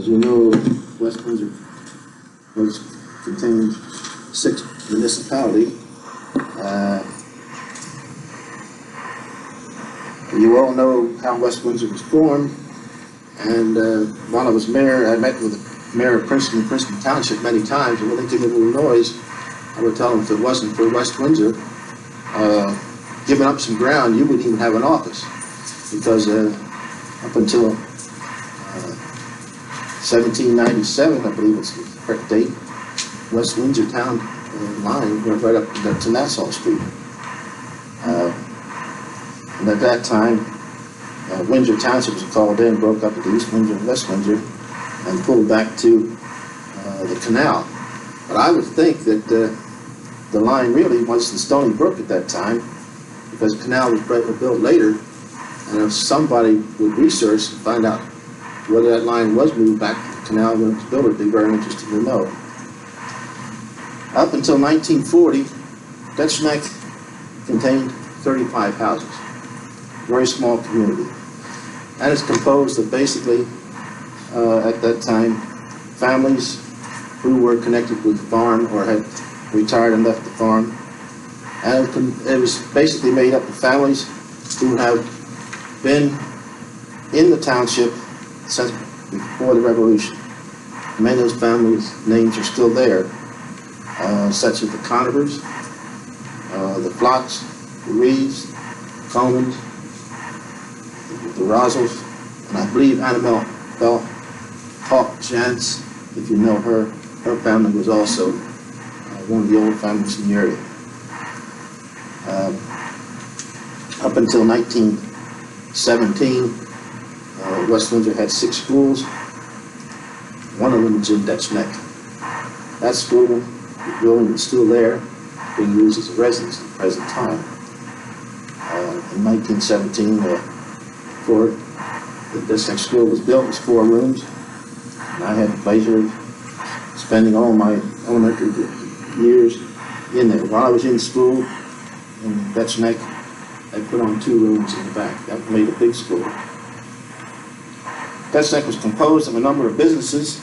As you know, West Windsor contained 6 municipalities. You all know how West Windsor was formed, and while I was mayor, I met with the mayor of Princeton Township many times, and when they give a little noise, I would tell them if it wasn't for West Windsor giving up some ground, you wouldn't even have an office, because up until 1797, I believe it's the correct date, West Windsor town line went right up to Nassau Street. And at that time, Windsor Township was called in, broke up into East Windsor and West Windsor, and pulled back to the canal. But I would think that the line really was the Stony Brook at that time, because the canal was built later, and if somebody would research and find out whether that line was moved back to the canal when it was built, it'd be very interesting to know. Up until 1940, Dutch Neck contained 35 houses. Very small community. And it's composed of basically, at that time, families who were connected with the farm or had retired and left the farm. And it was basically made up of families who have been in the township since before the Revolution. Many of those families' names are still there, such as the Conivers, the Flocks, the Reeves, Comans, the Rozels, and I believe Annabelle Hawk Jantz, if you know her. Her family was also one of the old families in the area. Up until 1917, West Windsor had 6 schools. One of them was in Dutch Neck. That school, the building is still there, being used as a residence at the present time. In 1917, before the Dutch Neck school was built, it was 4 rooms, and I had the pleasure of spending all my elementary years in there. While I was in school in Dutch Neck, I put on 2 rooms in the back. That made a big school. Dutch Neck was composed of a number of businesses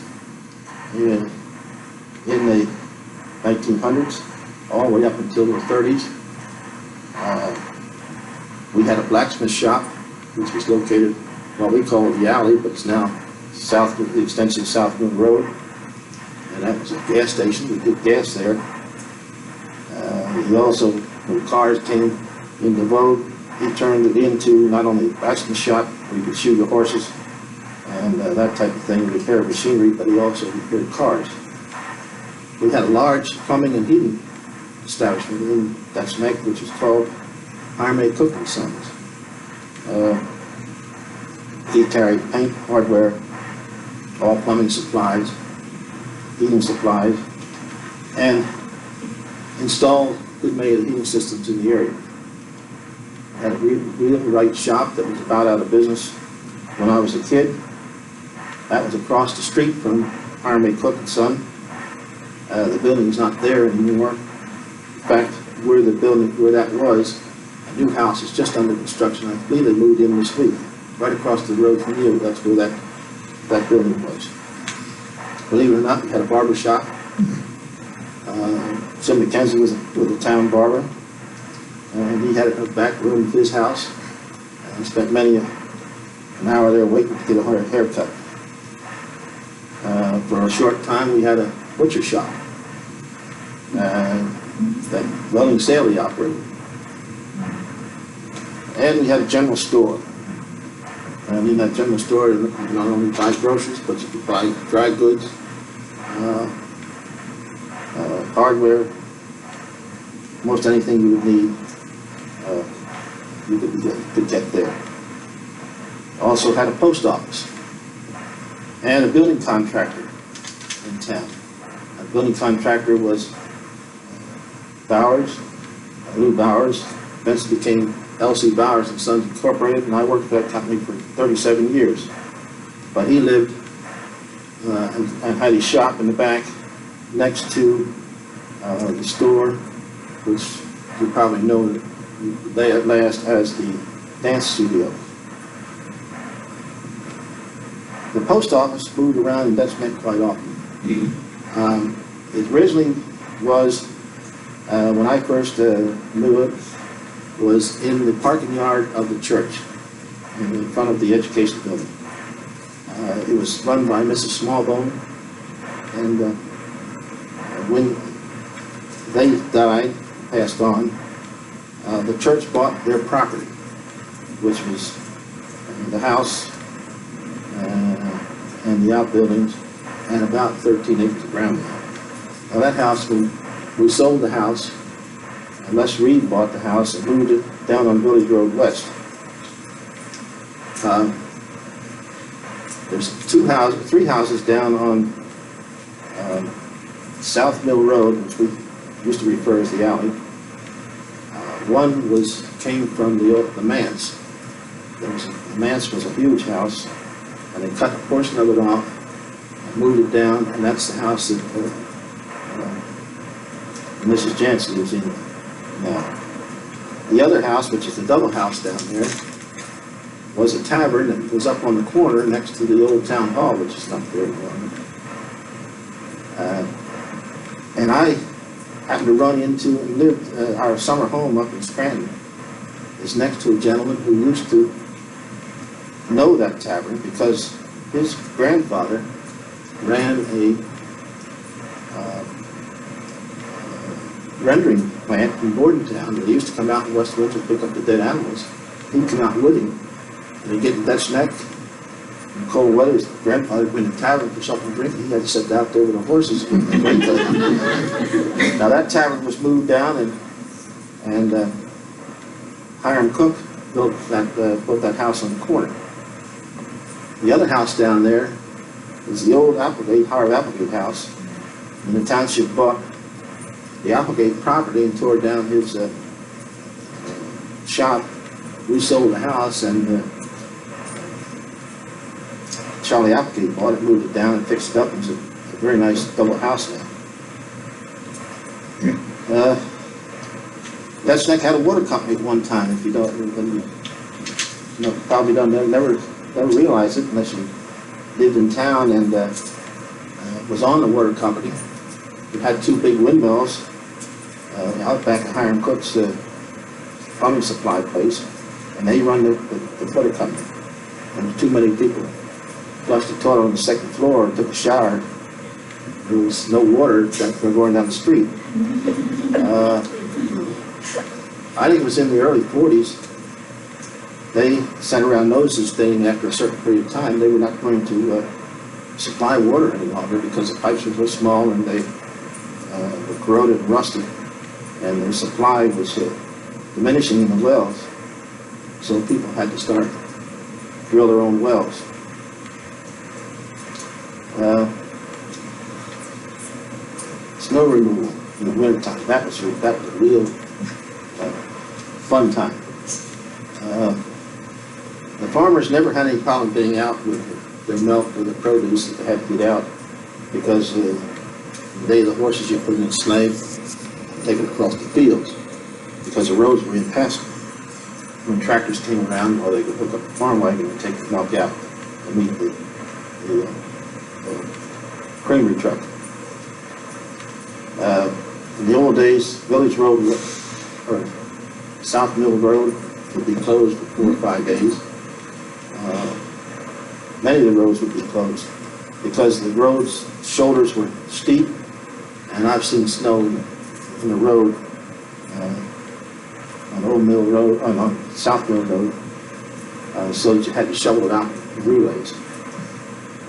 in the 1900s, all the way up until the 30s. We had a blacksmith shop, which was located, well, we call it the alley, but it's now the extension of South Moon Road. And that was a gas station. We did gas there. He also, when cars came into vogue, he turned it into not only a blacksmith shop where you could shoe your horses and that type of thing, repair machinery, but he also repaired cars. We had a large plumbing and heating establishment in Dutch Neck, which was called Army Cook and Sons. He carried paint, hardware, all plumbing supplies, heating supplies, and installed good-made heating systems in the area. Had a wheel-and-right shop that was about out of business when I was a kid. That was across the street from Army Cook and Son. The building is not there anymore. In fact, where that was, a new house is just under construction. I believe they moved in this week. Right across the road from you, that's where that building was. Believe it or not, we had a barber shop. Jim McKenzie was a town barber, and he had a back room of his house. And I spent many an hour there waiting to get a haircut. For a short time, we had a butcher shop that welding Saley operated. And we had a general store. And in that general store, you not only buy groceries, but you could buy dry goods, hardware, most anything you would need, you could get there. Also had a post office and a building contractor in town. A building contractor was Bowers, Lou Bowers. Eventually became L.C. Bowers and Sons Incorporated, and I worked for that company for 37 years. But he lived and had his shop in the back next to the store, which you probably know at last as the dance studio. The post office moved around in Dutch Neck quite often. It originally was, when I first knew it, was in the parking yard of the church, in front of the education building. It was run by Mrs. Smallbone, and when they died, passed on, the church bought their property, which was the house and the outbuildings, and about 13 acres of ground. Now that house, when we sold the house, Les Reed bought the house and moved it down on Village Road West. There's three houses down on South Mill Road, which we used to refer as the alley. One came from the manse. The manse was a huge house, and they cut a portion of it off and moved it down, and that's the house that Mrs. Jansen lives in now. The other house, which is the double house down there, was a tavern that was up on the corner next to the old town hall, which is not there anymore. And I happened to run into and lived our summer home up in Scranton is next to a gentleman who used to know that tavern because his grandfather ran a rendering plant in Bordentown. They used to come out in West Windsor to pick up the dead animals. He'd come out with him, and he'd get in Dutch Neck. In cold weather, his grandfather would go in the tavern for something to drink. He had to sit out there with the horses. Now that tavern was moved down, and Hiram Cook built that house on the corner. The other house down there is the old Harv Applegate house, and the township bought the Applegate property and tore down his shop. We sold the house, and Charlie Applegate bought it, moved it down, and fixed it up. It was a very nice double house now. Dutch Neck had a water company at one time. If you don't, probably don't never realize it unless you lived in town and was on the water company. It had two big windmills out back of Hiram Cook's plumbing supply place, and they run the water company. And too many people flushed the toilet on the second floor and took a shower. There was no water going down the street. I think it was in the early 40s. They sent around notices stating after a certain period of time they were not going to supply water any longer because the pipes were so small and they were corroded and rusted, and their supply was diminishing in the wells. So people had to start drill their own wells. Snow removal in the wintertime, that was a real fun time. The farmers never had any problem getting out with their milk or the produce that they had to get out because the day the horses you put in a sleigh, take it across the fields because the roads were impassable. When tractors came around, or they could hook up a farm wagon and take the milk out and meet the creamery truck. In the old days, Village Road or South Mill Road would be closed for 4 or 5 days. Many of the roads would be closed because the roads' shoulders were steep, and I've seen snow in the road on Old Mill Road, on South Mill Road, so that you had to shovel it out in relays.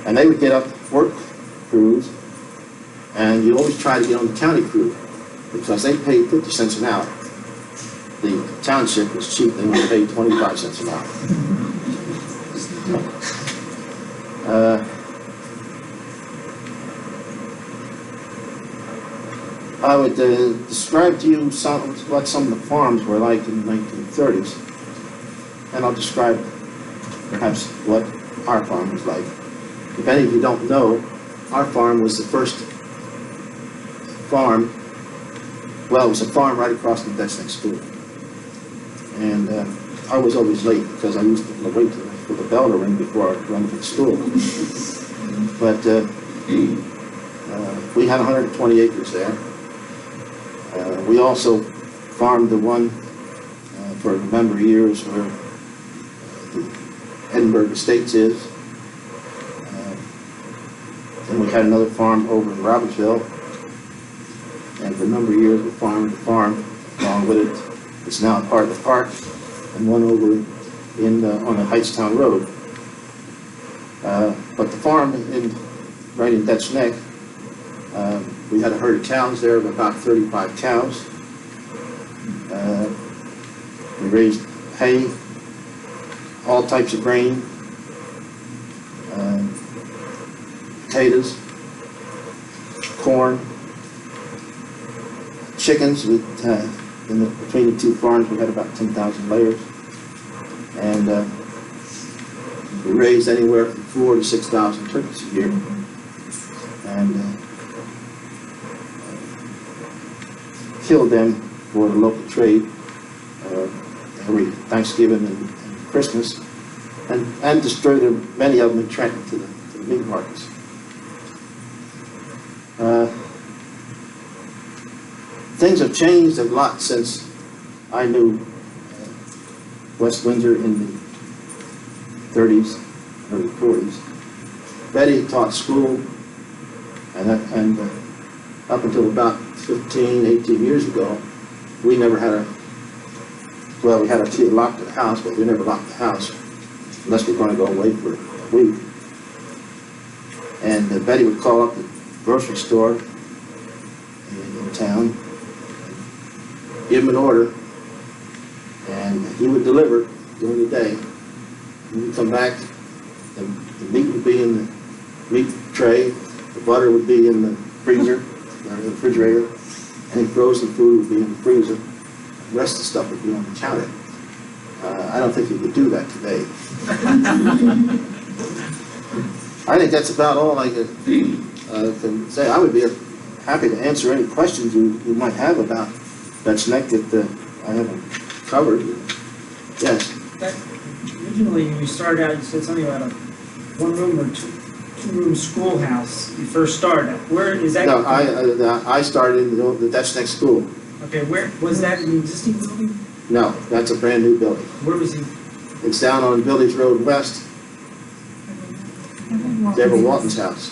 And they would get up work crews, and you always try to get on the county crew because they paid 50 cents an hour. The township was cheap; they only paid 25 cents an hour. I would describe to you what some of the farms were like in the 1930s, and I'll describe perhaps what our farm was like. If any of you don't know, our farm was the first farm, well, it was a farm right across from Dutch Neck School. And I was always late because I used to wait till for the bell to ring before I run to the store. But we had 120 acres there. We also farmed the one for a number of years where the Edinburgh Estates is. Then we had another farm over in Robertsville, and for a number of years we farmed the farm along with it. It's now a part of the park, and one over in on the Heightstown Road. But the farm right in Dutch Neck, we had a herd of cows there of about 35 cows. We raised hay, all types of grain, potatoes, corn, chickens. Between the two farms we had about 10,000 layers. And we raised anywhere from 4,000 to 6,000 turkeys a year. And killed them for the local trade every Thanksgiving and Christmas, and distributed many of them in Trenton to the meat markets. Things have changed a lot since I knew West Windsor in the 30s, early 40s. Betty taught school, and up until about 15, 18 years ago, we never had we had a key locked at the house, but we never locked the house unless we were going to go away for a week. And Betty would call up the grocery store in town, give him an order, and he would deliver during the day. When we come back, the meat would be in the meat tray, the butter would be in the freezer, or the refrigerator, any frozen food would be in the freezer. The rest of the stuff would be on the counter. I don't think you could do that today. I think that's about all I can say. I would be happy to answer any questions you might have about Dutch Neck that I haven't covered. Yes? Originally, when you started out, you said something about a one-room or two-room schoolhouse. You first started. Where is that? No, I started in the Dutch Neck School. Okay, where was that in the existing building? No, that's a brand new building. Where was he? It's down on Village Road West. Deborah Walton's house.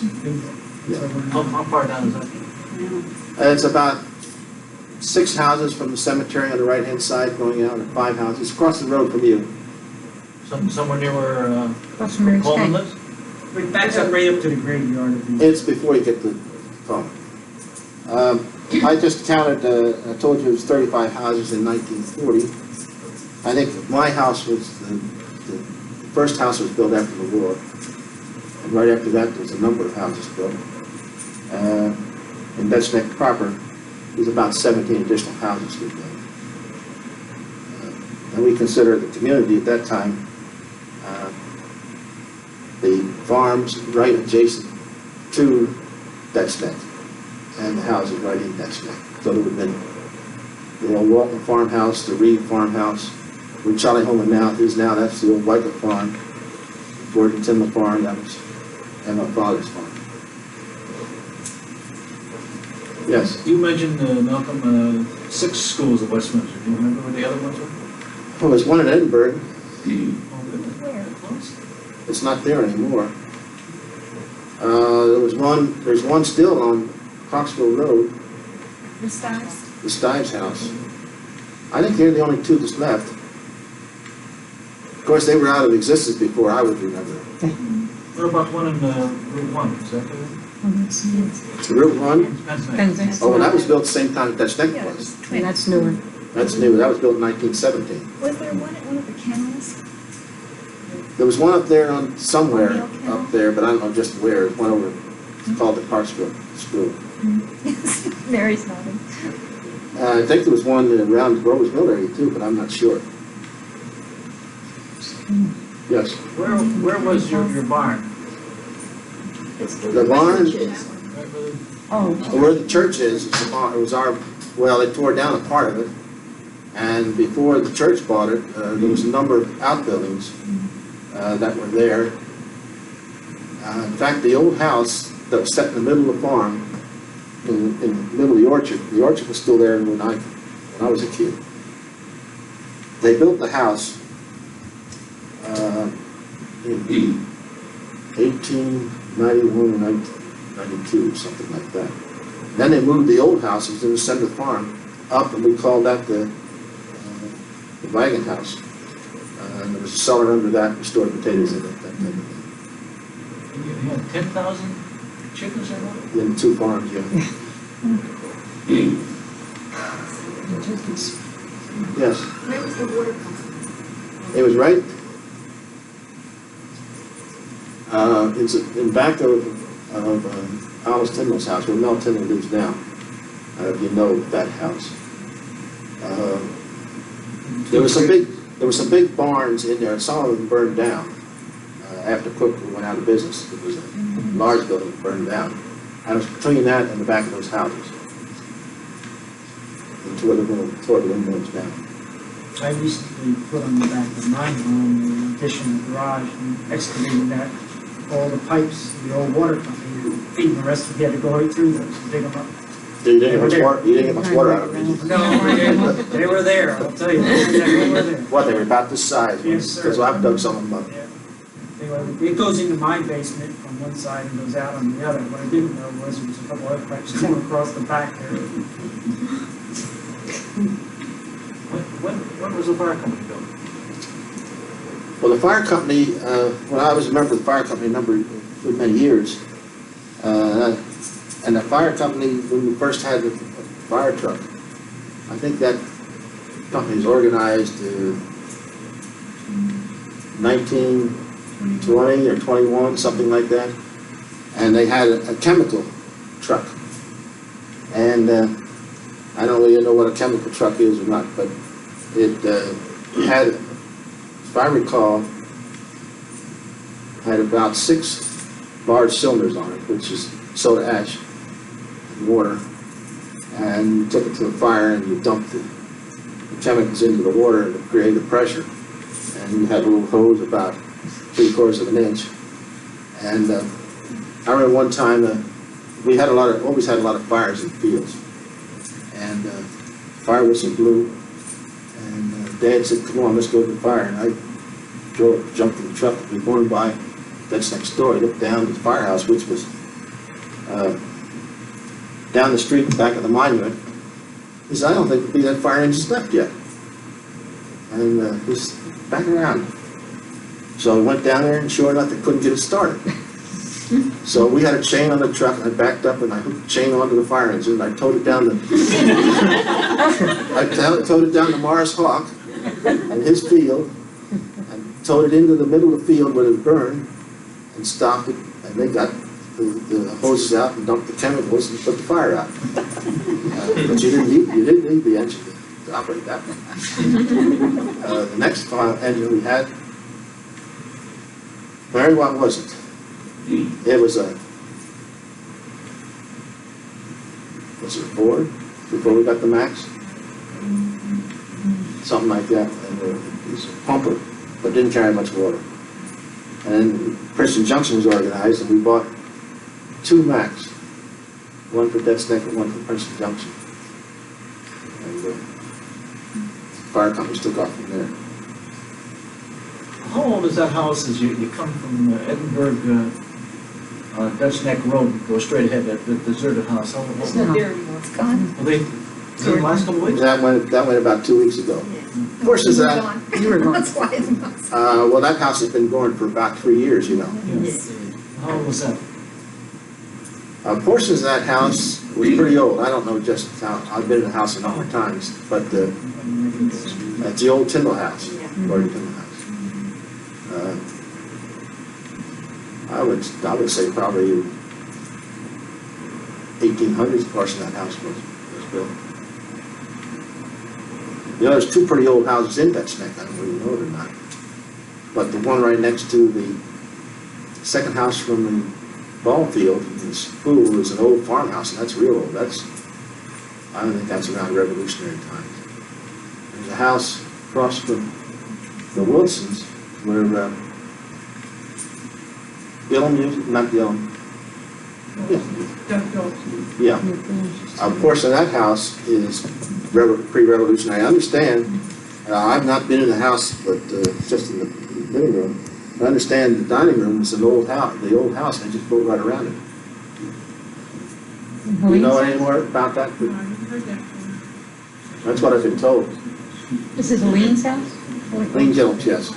Yeah. How far down is that? It's about 6 houses from the cemetery on the right-hand side, going out, and 5 houses across the road from you. Somewhere near where Coleman lives? It backs up right up to the graveyard. It's before you get to Coleman. I just counted, I told you it was 35 houses in 1940. I think my house was, the first house was built after the war. And right after that, there was a number of houses built. In Dutch Neck proper, there's about 17 additional houses we built. And we consider the community at that time the farms right adjacent to Dutch Neck and the houses right in Dutch Neck. So there would have been the old Walton farmhouse, the Reed farmhouse, where Charlie Holman now is now, that's the old Wycliffe farm, Gordon Timber farm, that was, and my father's farm. Yes? You mentioned, Malcolm, 6 schools at West Windsor. Do you remember where the other ones were? Well, there's one in Edinburgh. Where? It's not there anymore. There's one still on Croxville Road, The Stars? the Stives house. I think they're the only 2 that's left. Of course, they were out of existence before I would remember. What about one in Route 1? Is that the Route 1? Pennsylvania? Oh, that was built the same time Dutch Neck Yeah, it was. was twin. That's newer. That's new. That was built in 1917. Was there one at one of the kennels? There was one up there on somewhere O'Neill Kennel? up there, but I don't know just where. It's one over, it's called the Parksville School. Mary's nodding. I think there was one around the Grover's Mill area too, but I'm not sure. Yes. Where was your barn? The barn, Oh, where the church is the barn. It was our, well, they tore down a part of it. And before the church bought it, there was a number of outbuildings that were there. In fact, the old house that was set in the middle of the farm, in the middle of the orchard was still there when I was a kid. They built the house in 1891 or 1992, something like that. Then they moved the old house, it was in the center of the farm, up, and we called that the wagon house. And there was a cellar under that, we stored potatoes in it, that type of thing. And you had 10,000 chickens or what? In 2 farms, yeah. Yes. Where was the water company? It was right, it's in back of Alice Tyndall's house, where Mel Tyndall lives now. If you know that house. There were some big barns in there. Some of them burned down after Cook went out of business. It was a large building that burned down. And it was between that and the back of those houses. And toward the windmills down. I recently put on the back of my home, the addition of the garage, and excavated that, all the pipes, the old water company, feeding the rest of it, had to go right through those, and dig them up. You didn't get much water out of it, did you? No, they were there, I'll tell you, they were there. What, they were about this size? Yes, sir. Because I've dug some of them up. Yeah. It goes into my basement from one side and goes out on the other. What I didn't know was there was a couple other pipes going across the back there. When was the fire company built? Well, the fire company, when I was a member of the fire company for many years, and the fire company, when we first had the fire truck, I think that company was organized in 1920 or 21, something like that. And they had a chemical truck. And I don't really know what a chemical truck is or not, but it had, if I recall, had about 6 large cylinders on it, which is soda ash and water. And you took it to the fire and you dumped the chemicals into the water and it created pressure. And you had a little hose about 3/4 of an inch. And I remember one time we had always had a lot of fires in the fields. And fire whistle blew. And Dad said, "Come on, let's go to the fire." And I jumped in the truck. We were going by, that's next door. I looked down at the firehouse, which was down the street back of the monument. He said, "I don't think that fire engine's left yet." And he's back around. So I went down there, and sure enough, they couldn't get it started. So we had a chain on the truck, and I backed up, and I hooked the chain onto the fire engine, and I towed it down to Morris Hawk in his field, and towed it into the middle of the field where it burned, and stopped it, and they got the hoses out and dumped the chemicals and put the fire out. But you didn't need the engine to operate that one. The next engine we had, Mary, what was it? It was a Ford before we got the Max? Something like that. And it was a pumper, but didn't carry much water. And Princeton Junction was organized, and we bought 2 Max, one for Death's Neck and one for Princeton Junction. And fire companies took off from there. How old is that house as you come from Edinburgh, Dutch Neck Road, go straight ahead, that deserted house? How old It's is not that? there anymore, it's gone. Well, is it the last couple of weeks? That went about 2 weeks ago. Portions of that, You were gone. That's why it's not. well, that house has been going for about 3 years, you know. Yes. How old was that? Portions of that house were pretty old. I don't know just how, I've been in the house a number of times, but it's the old Tyndall house, Gordon Tyndall house. I would say probably 1800s portion of that house was built. You know, there's 2 pretty old houses in Dutch Neck. I don't really know it or not. But the one right next to the second house from the ball field in the school is an old farmhouse, and that's real old. I don't think that's around Revolutionary times. There's a house across from the Wilsons where Gillum, not Gillum. Yeah. A portion of that house is pre-revolutionary. I understand. I've not been in the house, but just in the living room. I understand the dining room is an old house. The old house, they just built right around it. You know any more about that? That's what I've been told. This is Lean's house? Lean Gillum's, yes.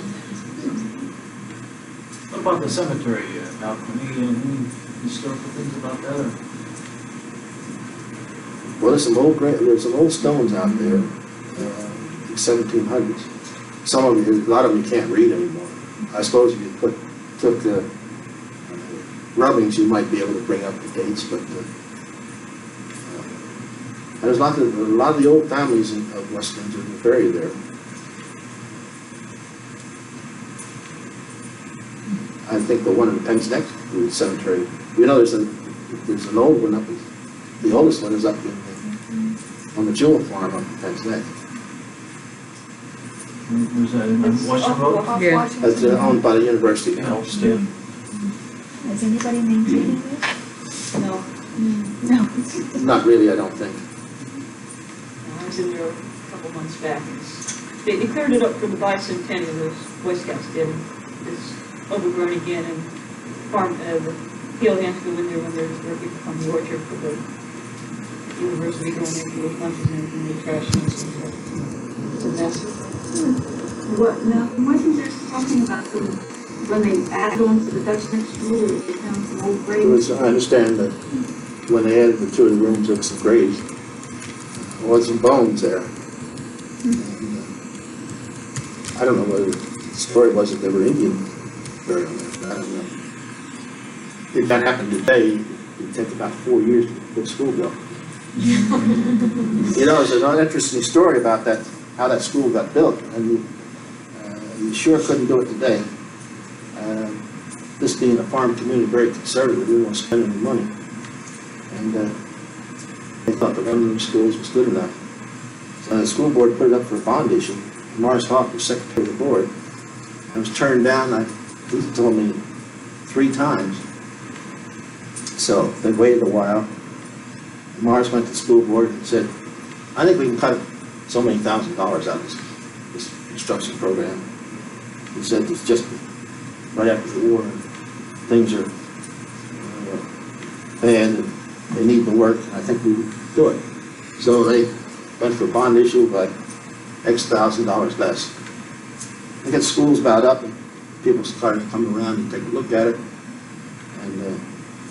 What about the cemetery, Malcolm? Any historical things about that? Or? Well, there's some old stones out there, 1700s. Some of you, a lot of them you can't read anymore. I suppose if you took rubbings, you might be able to bring up the dates, but there's a lot of the old families of West Windsor are buried there. I think the one in Penn's Neck Cemetery. You know, there's an old one up. The oldest one is up on the Jewel Farm up in Penn's Neck. Was that in Washington Road? Yeah. That's owned by the university. Yeah, still. Is anybody maintaining this? No, No. Not really, I don't think. I was in there a couple months back. They cleared it up for the bicentennial, those Boy Scouts did. It's overgrown again, and the field hands go in there when they're working on the orchard for the university, going into those lunches and everything, they trash and it's a mess. What, now, wasn't there talking about when they added on to the Dutch next door, they found some old graves? I understand that when they added the two of the rooms, there was some graves. There was some bones there. And, I don't know whether the story was that they were Indian burial there. I don't know. If that happened today, it'd take about 4 years to put a school built. You know, there's an interesting story about that, how that school got built, and you sure couldn't do it today. This being a farm community, very conservative, they didn't want to spend any money. And they thought the one-room schools was good enough. So the school board put it up for a bond issue. Morris Hawk was secretary of the board. It was turned down, he told me 3 times. So they waited a while. Morris went to the school board and said, I think we can cut so many $1,000s out of this construction program. He said it's just right after the war, and things are bad and they need the work. I think we would do it. So they went for a bond issue by X $1,000 less. They got schools about up, and people started coming around and take a look at it, and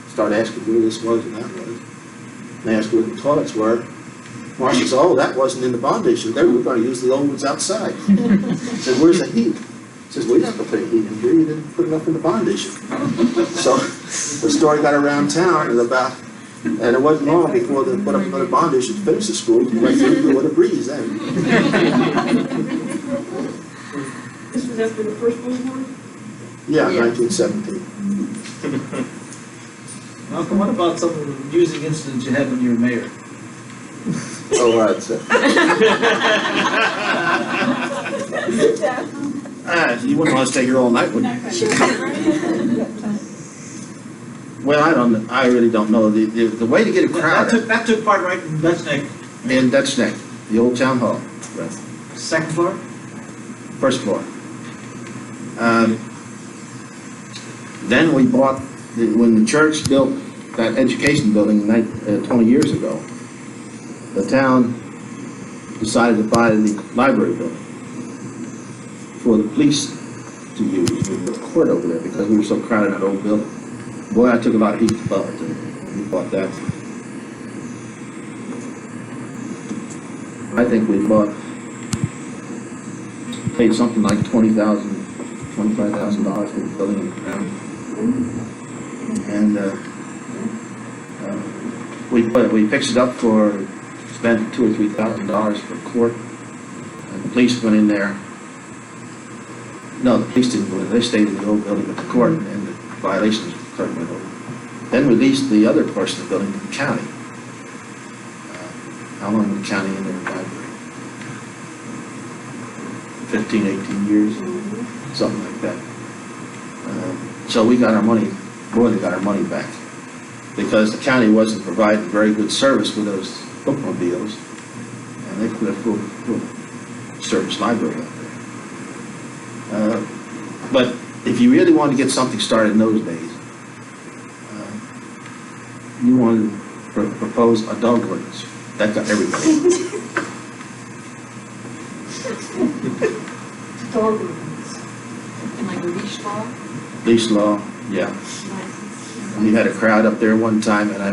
started asking where this was and that was. And they asked where the toilets were. Marcia said, oh, that wasn't in the bond issue. They were going to use the old ones outside. He said, where's the heat? He says, we didn't put the heat in here. You didn't put enough in the bond issue. So the story got around town, and it wasn't long before they put up another bond issue to finish the school. Right through with a breeze then. This was after the First World War? Yeah, 1917. Malcolm, what about some amusing incidents you had when you were mayor? Oh, right. You wouldn't want to stay here all night, would you? Well, I really don't know. The way to get a crowd That took part right in Dutch Neck. in Dutch Neck, the old town hall, right. Second floor? First floor. Then we bought, when the church built that education building 20 years ago, the town decided to buy the library building for the police to use. We put a court over there because we were so crowded in that old building. Boy, I took a lot of heat to buy it. We bought that. I think we paid something like $25,000 for the building in the ground. And we fixed it up spent $2,000 or $3,000 for court. And the police went in there. No, the police didn't go in. They stayed in the old building with the court, and the violations went over. Then we leased the other portion of the building to the county. How long was the county in their library? 15, 18 years, something like that. So we got our money boy, they got our money back. Because the county wasn't providing very good service with those bookmobiles, and they put a full service library up there. But if you really wanted to get something started in those days, you wanted to propose a dog ordinance. That got everybody. Dog ordinance. And like a leash law? Leash law, yeah. We had a crowd up there one time, and I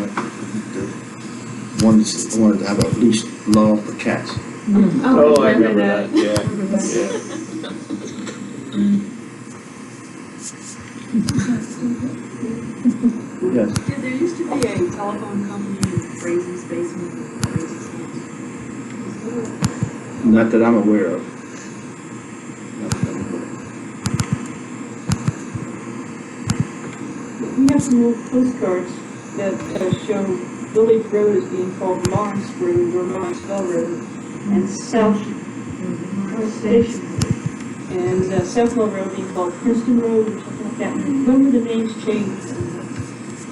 wanted to have a leash law for cats. Oh, I remember that, yeah. Yes. Yeah, there used to be a telephone company in Frazie's basement. Not that I'm aware of. We have some old postcards that show Village Road as being called Lawrence Road or Lawrenceville Road, and South Station and South Mill Road being called Princeton Road or something like that. When were the names changed?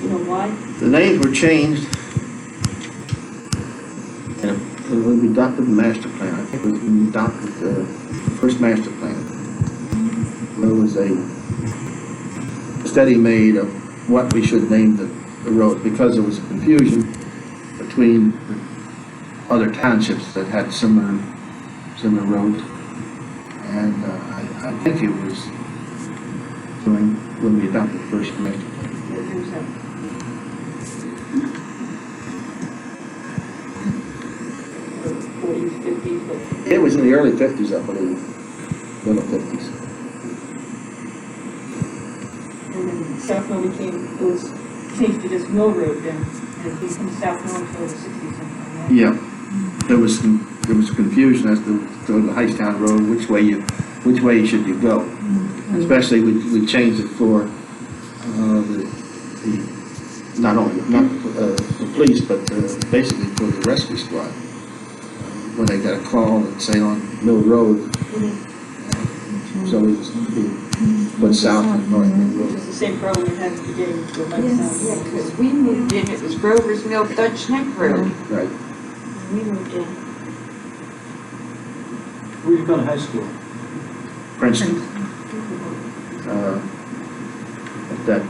You know why? The names were changed, and it was adopted the master plan. I think it was adopted the first master plan. There was a study made of what we should name the road, because there was a confusion between other townships that had similar roads. And I think it was when we adopted the first master plan. It was in the early 50s, I believe, middle 50s. And then South Mill it was changed to just Mill Road then, and it became South Mill until the 60s sometime. Yeah, there was confusion as to the Hightstown Road, which way you should you go. Especially we changed it for not the police, but basically for the rescue squad. When they got a call and say on Mill Road, so we went south and north Mill Road. It's the same problem we had at the beginning for Yeah, South. because we moved in, it was Grover's Mill, Dutch Neck Road. Right. We moved in. Where you go to high school? Princeton. At that,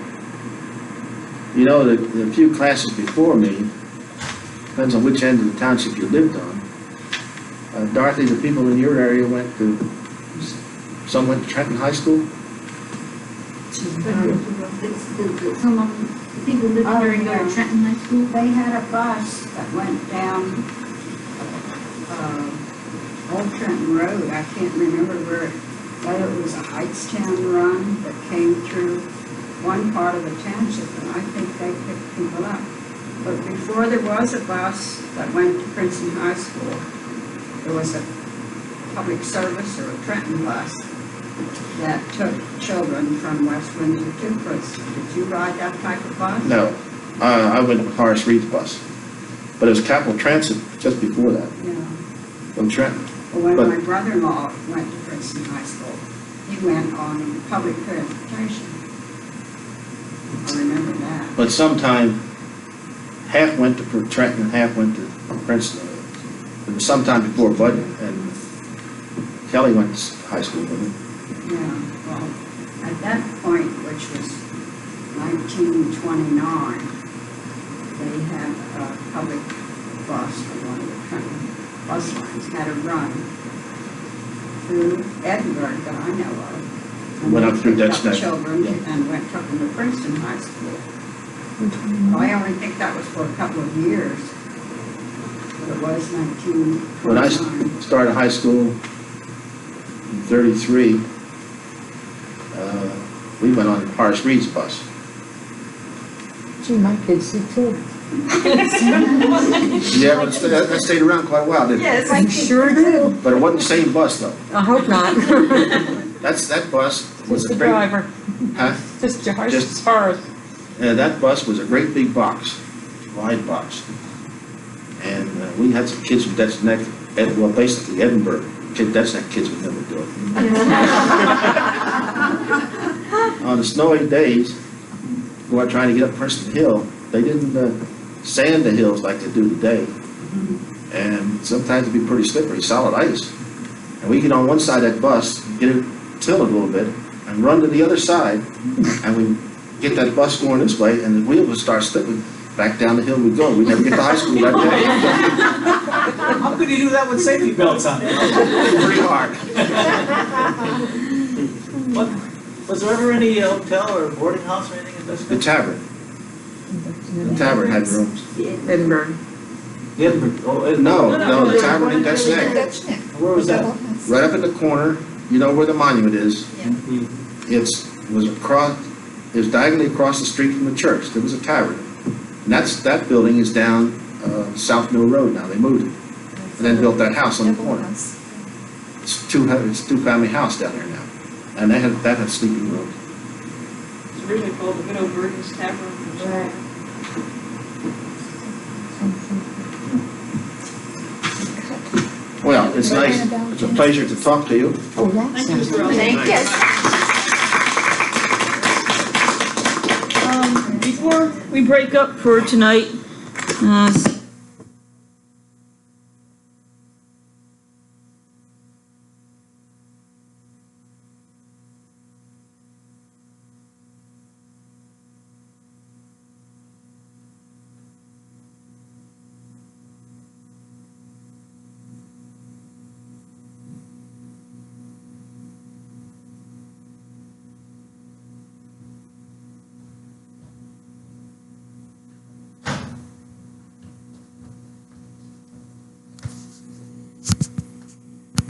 you know, the few classes before me, depends on which end of the township you lived on. Dorothy, the people in your area some went to Trenton High School? Some of the people lived here in Trenton High School, they had a bus that went down Old Trenton Road. I can't remember whether it was a Hightstown run that came through one part of the township, and I think they picked people up. But before there was a bus that went to Princeton High School, there was a public service or a Trenton bus that took children from West Windsor to Princeton. Did you ride that type of bus? No, I went with Horace Reed's bus, but it was Capital Transit just before that, Yeah. from Trenton. Well, when But- my brother-in-law went to Princeton High School, he went on public transportation. I remember that. But sometime, half went to Trenton and half went to Princeton. It was sometime before Bud and Kelly went to high school with him. Yeah, well, at that point, which was 1929, they had a public bus for one of the Trenton bus lines, had a run through Edinburgh that I know of. And Went they up through picked Dutch Neck. children Yeah. and took them to Princeton High School. I only think that was for a couple of years. But it was 1929. When I started high school in 33, we went on Horace Reed's bus. Gee, my kids did too. Yeah, but that stayed around quite a while, didn't it? Yes, I sure do. But it wasn't the same bus, though. I hope not. That bus was Just a the great... driver. Huh? Just Josh Just- as far as. That bus was a great big box, wide box. And we had some kids from Dutch Neck, well, basically Edinburgh. Dutch Neck kids would never do it. On the snowy days, go out trying to get up Princeton Hill, they didn't sand the hills like they do today. And sometimes it'd be pretty slippery, solid ice. And we get on one side of that bus, get it tilted a little bit, and run to the other side, and we get that bus going this way, and the wheel would start slipping. Back down the hill we go. We never get to high school that day. How could you do that with safety belts on? Pretty hard. Was there ever any hotel or boarding house or anything in this? The tavern. The tavern had rooms. Edinburgh. The Edinburgh, oh, No, the tavern in Dutch Neck. Dutch Neck. Where was that? Right up in the corner, you know where the monument is? It was diagonally across the street from the church. There was a tavern. And that building is down South Mill Road now. They moved it. And then built that house on the corner. It's two-family house down there now. And that had sleeping rooms. It's originally called the Widow Burton's Tavern. Right. Well, it's nice. It's a pleasure to talk to you. Oh, that's Thank you, nice. Mr. Roszel. Thank you. Before we break up for tonight,